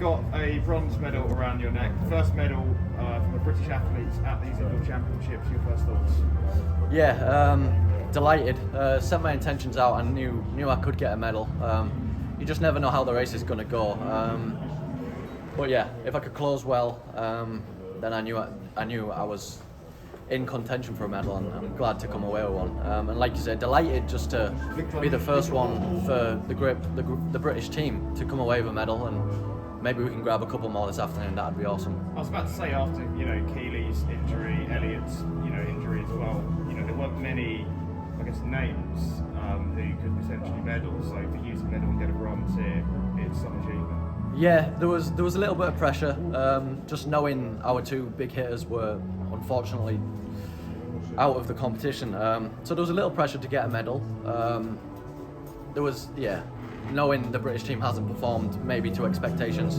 got a bronze medal around your neck, first medal from the British athletes at these indoor championships. Your first thoughts? Yeah, delighted. Set my intentions out and knew I could get a medal. You just never know how the race is going to go. But yeah, if I could close well, then I knew I was in contention for a medal, and I'm glad to come away with one. And like you said, delighted just to be the first one for the British team to come away with a medal, and maybe we can grab a couple more this afternoon. That'd be awesome. I was about to say, after Keely's injury, Elliott's injury as well, there weren't many, I guess, names who could potentially medal. So for you to medal and get a bronze here, it's some achievement. Yeah, there was a little bit of pressure, just knowing our two big hitters were unfortunately out of the competition. So there was a little pressure to get a medal. Knowing the British team hasn't performed maybe to expectations.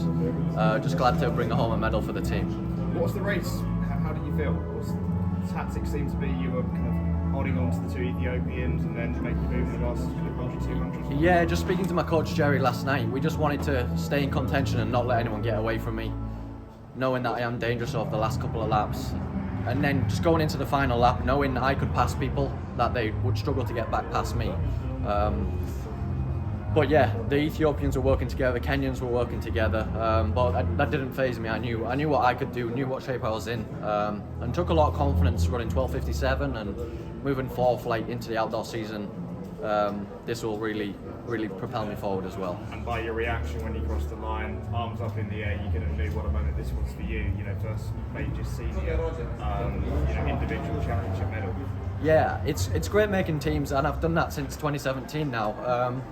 Just glad to bring home a medal for the team. What was the race? How did you feel? The tactics seemed to be you were kind of holding on to the two Ethiopians and then making the move in the last 100, 200. Yeah, just speaking to my coach Jerry last night, we just wanted to stay in contention and not let anyone get away from me, knowing that I am dangerous over the last couple of laps. And then just going into the final lap, knowing I could pass people, that they would struggle to get back past me. But yeah, the Ethiopians were working together, the Kenyans were working together, but that didn't faze me. I knew what I could do, knew what shape I was in, and took a lot of confidence running 12:57 and moving forward into the outdoor season. This will really propel me forward as well. And by your reaction when you crossed the line, arms up in the air, you could have knew what a moment this was for you. First major senior, individual championship medal. Yeah, it's great making teams, and I've done that since 2017 now.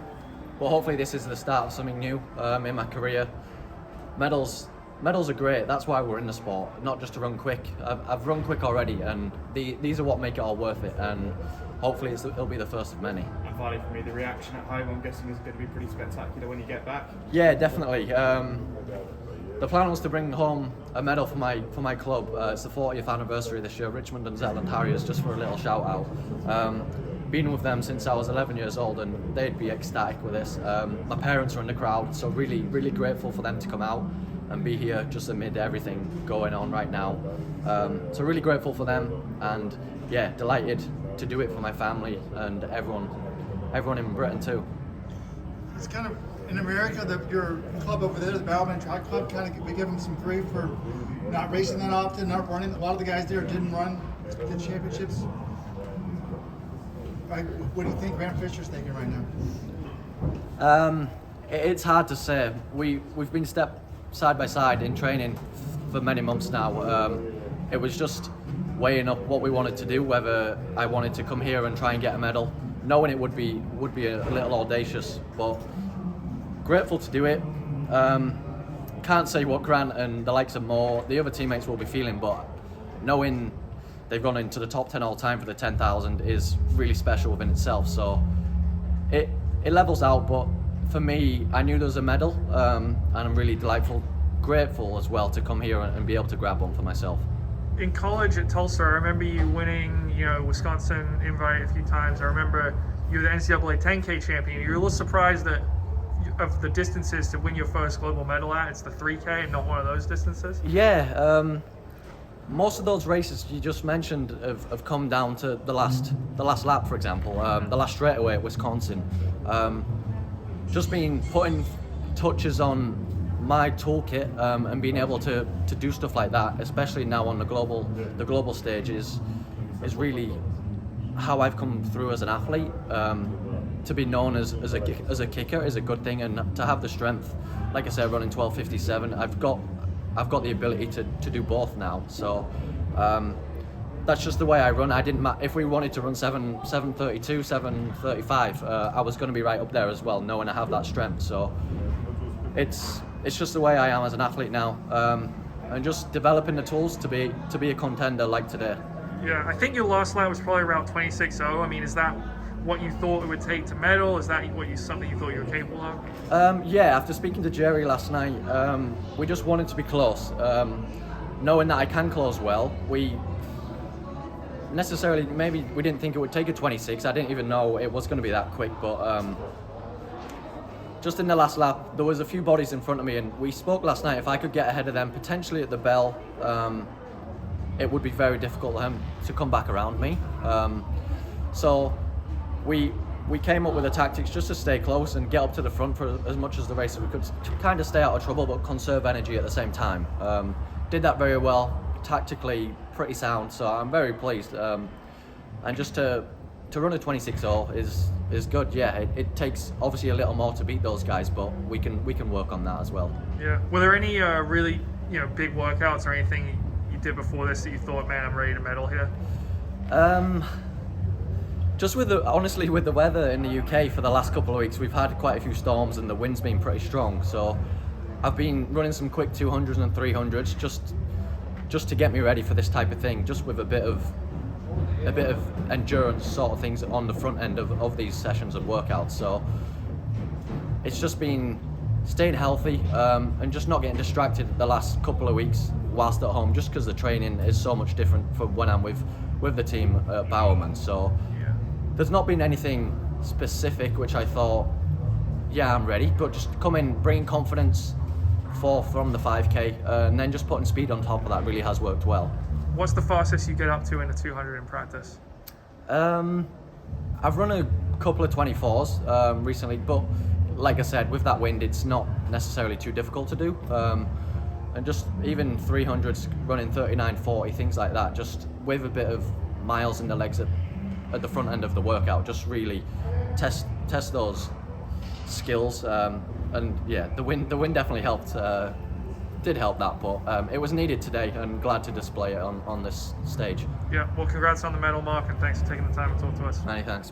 But hopefully this is the start of something new in my career. Medals are great. That's why we're in the sport, not just to run quick. I've run quick already, and these are what make it all worth it. And hopefully it'll be the first of many. And finally, for me, the reaction at home, I'm guessing, is going to be pretty spectacular when you get back. Yeah, definitely. The plan was to bring home a medal for my club. It's the 40th anniversary this year, Richmond and Zetland Harriers, just for a little shout out. Been with them since I was 11 years old, and they'd be ecstatic with this. My parents are in the crowd, so really grateful for them to come out and be here just amid everything going on right now. So really grateful for them, and yeah, delighted to do it for my family and everyone in Britain too. It's kind of in America, your club over there, the Bowerman Track Club, we give them some grief for not racing that often, not running. A lot of the guys there didn't run the championships. What do you think Grant Fisher's thinking right now? It's hard to say. We've been side by side in training for many months now. It was just weighing up what we wanted to do, whether I wanted to come here and try and get a medal, knowing it would be a little audacious, but grateful to do it. Can't say what Grant and the likes of Mo, the other teammates, will be feeling, but knowing they've gone into the top 10 all time for the 10,000 is really special within itself. So it levels out, but for me, I knew there was a medal, and I'm really grateful as well to come here and be able to grab one for myself. In college at Tulsa, I remember you winning, Wisconsin invite a few times. I remember you were the NCAA 10K champion. You were a little surprised that of the distances to win your first global medal at, it's the 3K and not one of those distances? Yeah. Most of those races you just mentioned have come down to the last lap, for example, the last straightaway at Wisconsin. Just been putting touches on my toolkit and being able to do stuff like that, especially now on the global stage, is really how I've come through as an athlete. To be known as a kicker is a good thing, and to have the strength, like I said, running 12:57, I've got the ability to do both now. So that's just the way I run. I didn't if we wanted to run 7:32, 7:35, I was going to be right up there as well, knowing I have that strength. So it's just the way I am as an athlete now, and just developing the tools to be a contender like today. Yeah, I think your last lap was probably around 26:0. I mean, is that what you thought it would take to medal? Is that something you thought you were capable of? Yeah, after speaking to Jerry last night, we just wanted to be close. Knowing that I can close well, we didn't think it would take a 26. I didn't even know it was going to be that quick, but just in the last lap, there was a few bodies in front of me, and we spoke last night. If I could get ahead of them, potentially at the bell, it would be very difficult for them to come back around me. So we came up with the tactics just to stay close and get up to the front for as much as the race as we could, to kind of stay out of trouble but conserve energy at the same time. Did that very well, tactically pretty sound, so I'm very pleased. And just to run a 26.0 is good. Yeah, it takes obviously a little more to beat those guys, but we can work on that as well. Yeah. Were there any really big workouts or anything you did before this that you thought, man, I'm ready to medal here? Just honestly with the weather in the UK for the last couple of weeks, we've had quite a few storms and the wind's been pretty strong. So I've been running some quick 200s and 300s just to get me ready for this type of thing, just with a bit of endurance sort of things on the front end of these sessions of workouts. So it's just been staying healthy and just not getting distracted the last couple of weeks whilst at home, just because the training is so much different from when I'm with the team at Bowerman. So there's not been anything specific which I thought, yeah, I'm ready, but just come in, bringing confidence from the 5K, and then just putting speed on top of that really has worked well. What's the fastest you get up to in a 200 in practice? I've run a couple of 24s recently, but like I said, with that wind, it's not necessarily too difficult to do. And just even 300s, running 39.40, things like that, just with a bit of miles in the legs at the front end of the workout, just really test those skills. And yeah, the wind definitely helped. Did help that, but it was needed today, and glad to display it on this stage. Yeah, well, congrats on the medal, Mark, and thanks for taking the time to talk to us. Many thanks.